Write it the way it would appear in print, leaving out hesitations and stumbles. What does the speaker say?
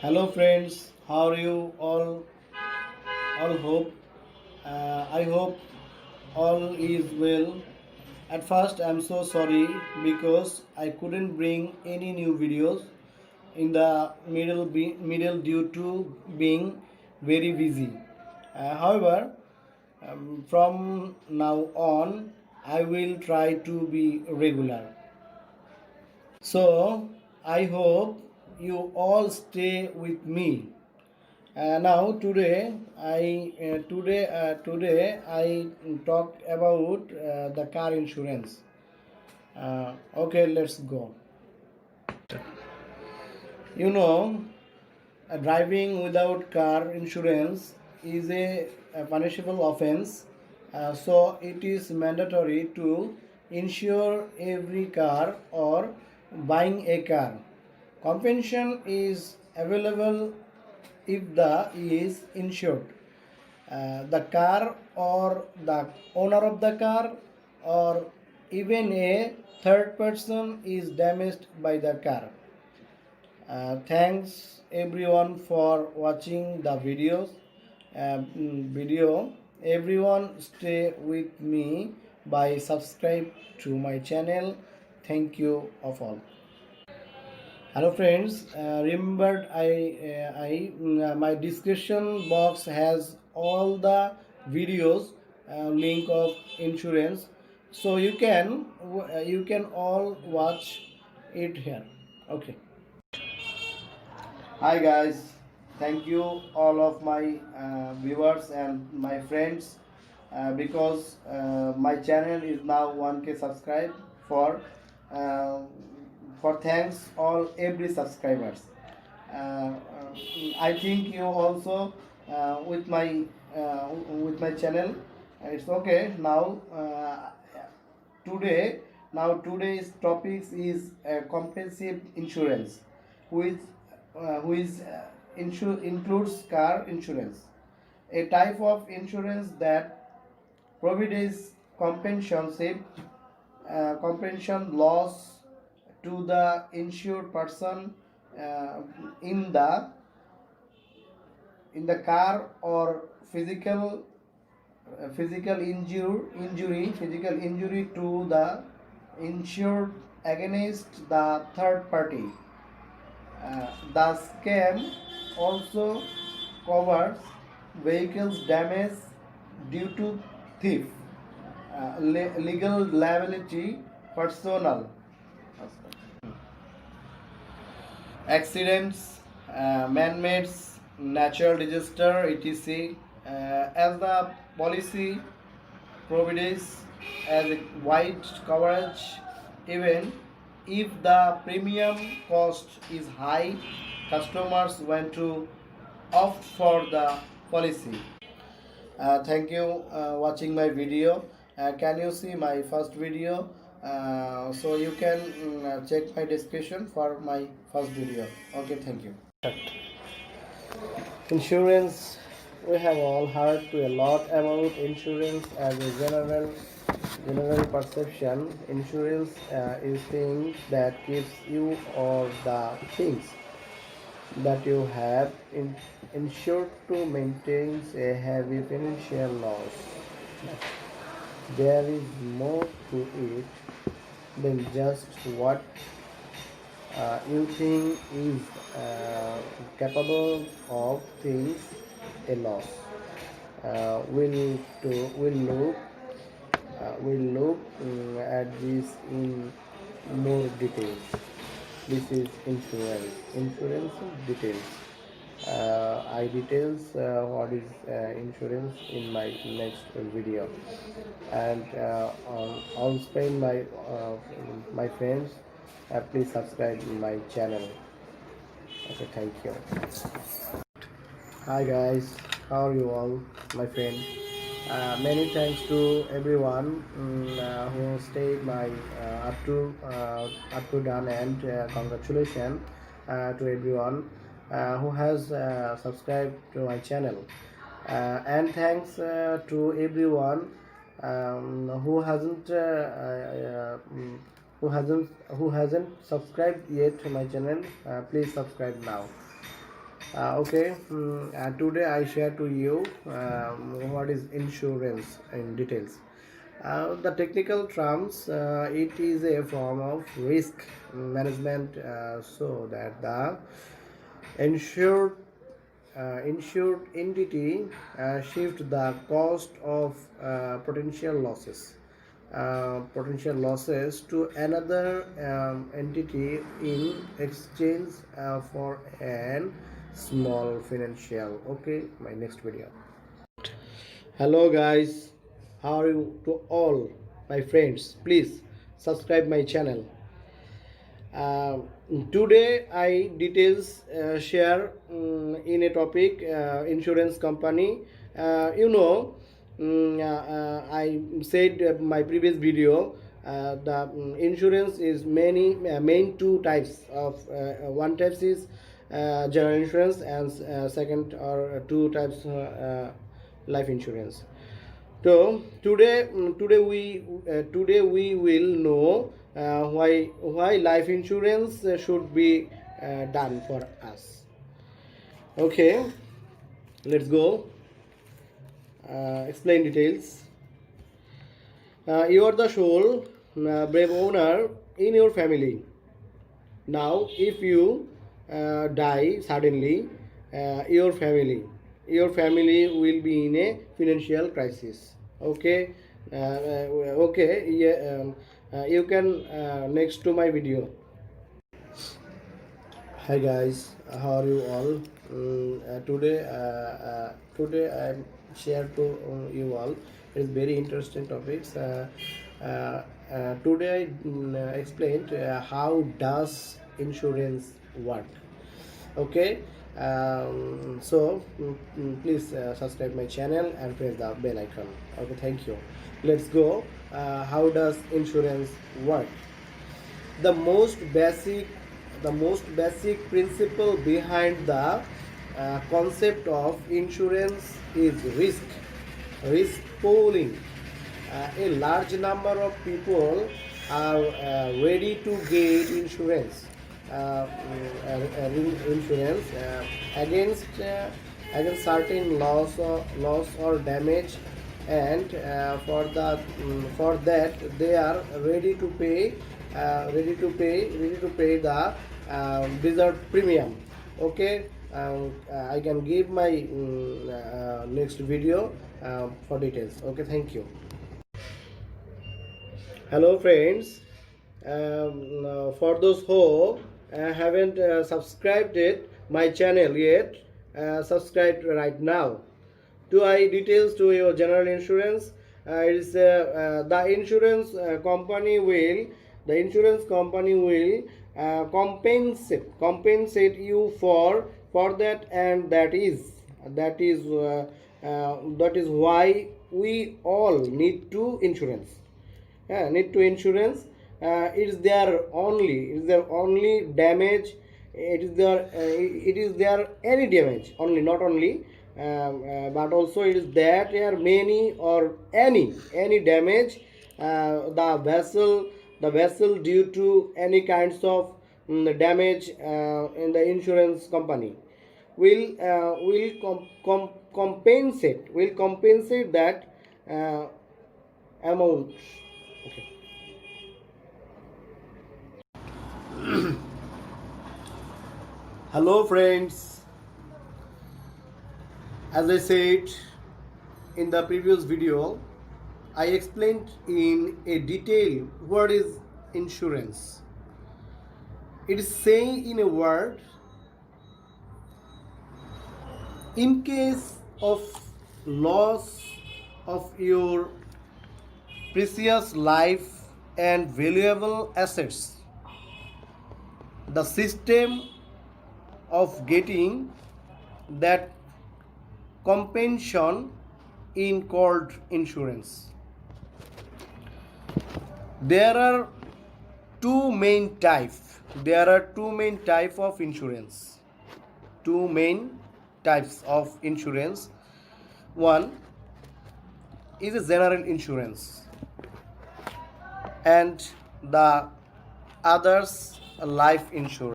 Hello friends, how are you all? All hope. I hope all is well. At first, I'm so sorry because I couldn't bring any new videos in the middle due to being very busy. However, from now on, I will try to be regular. So I hope you all stay with me. Now today I talk about the car insurance. Okay, let's go. You know, driving without car insurance is a punishable offense. So it is mandatory to insure every car or buying a car. Compensation is available if the is insured. The car or the owner of the car or even a third person is damaged by the car. Thanks everyone for watching the video. Everyone stay with me by subscribe to my channel. Thank you of all. Hello friends, remember my description box has all the videos link of insurance, so you can all watch it here. Okay. Hi guys, thank you all of my viewers and my friends because my channel is now 1K subscribe uh, for thanks all every subscribers. Uh, I think you also with my channel. It's okay now. Today today's topics is comprehensive insurance, which includes car insurance, a type of insurance that provides compensation loss to the insured person uh, in the car or physical injury to the insured against the third party. The scheme also covers vehicles damage due to thief, legal liability, personal accidents, man-made, natural disaster, etc. As the policy provides as a wide coverage, even if the premium cost is high, customers want to opt for the policy. Thank you watching my video. Can you see my first video? So you can check my description for my first video. Okay, thank you. Insurance. We have all heard a lot about insurance as a general perception. Insurance is things that keeps you or the things that you have insured to maintain a heavy financial loss. There is more to it than just what you think is capable of things a loss. We'll look at this in more details. This is insurance. Insurance details. I details what is insurance in my next video, and I'll spend my friends. Please subscribe my channel. Okay, thank you. Hi guys, how are you all, my friend? Many thanks to everyone who stayed my up to done, and congratulations to everyone who has subscribed to my channel, and thanks to everyone who hasn't subscribed yet to my channel. Please subscribe now. Today I share to you what is insurance in details. The technical terms, it is a form of risk management so that the insured insured entity shift the cost of potential losses to another entity in exchange for an small financial. Okay, my next video. Hello guys, how are you to all my friends? Please subscribe my channel. uh, Today I details share in a topic insurance company. I said my previous video, the insurance is many main two types of one types is general insurance, and second or two types life insurance. So today we will know why life insurance should be done for us. Okay, let's go. Explain details. You are the sole brave owner in your family. Now, if you die suddenly, your family will be in a financial crisis. Okay, okay. Yeah, you can next to my video. Hi guys, how are you all? Today I share to you all. It's very interesting topics. Today I explained how does insurance work. Okay, please subscribe my channel and press the bell icon. Okay, thank you. Let's go. How does insurance work? the most basic the most basic principle behind the concept of insurance is risk pooling. A large number of people are ready to get insurance against certain loss or damage, and for that they are ready to pay the deserved premium. Okay, I can give my next video for details. Okay, thank you. Hello friends. For those who haven't subscribed it my channel yet, subscribe right now. To I details to your general insurance. It is the insurance company will compensate you for that, and that is why we all need to insurance. It is their only damage. It is there any damage only, not only but also it is that there are many or any damage, the vessel due to any kinds of damage in the insurance company will compensate that uh, amount. Okay. Hello friends, as I said in the previous video, I explained in a detail what is insurance. It is saying in a word, in case of loss of your precious life and valuable assets, the system of getting that compensation in called insurance. There are two main type of insurance. Two main types of insurance. One is a general insurance, and the others a life insurance.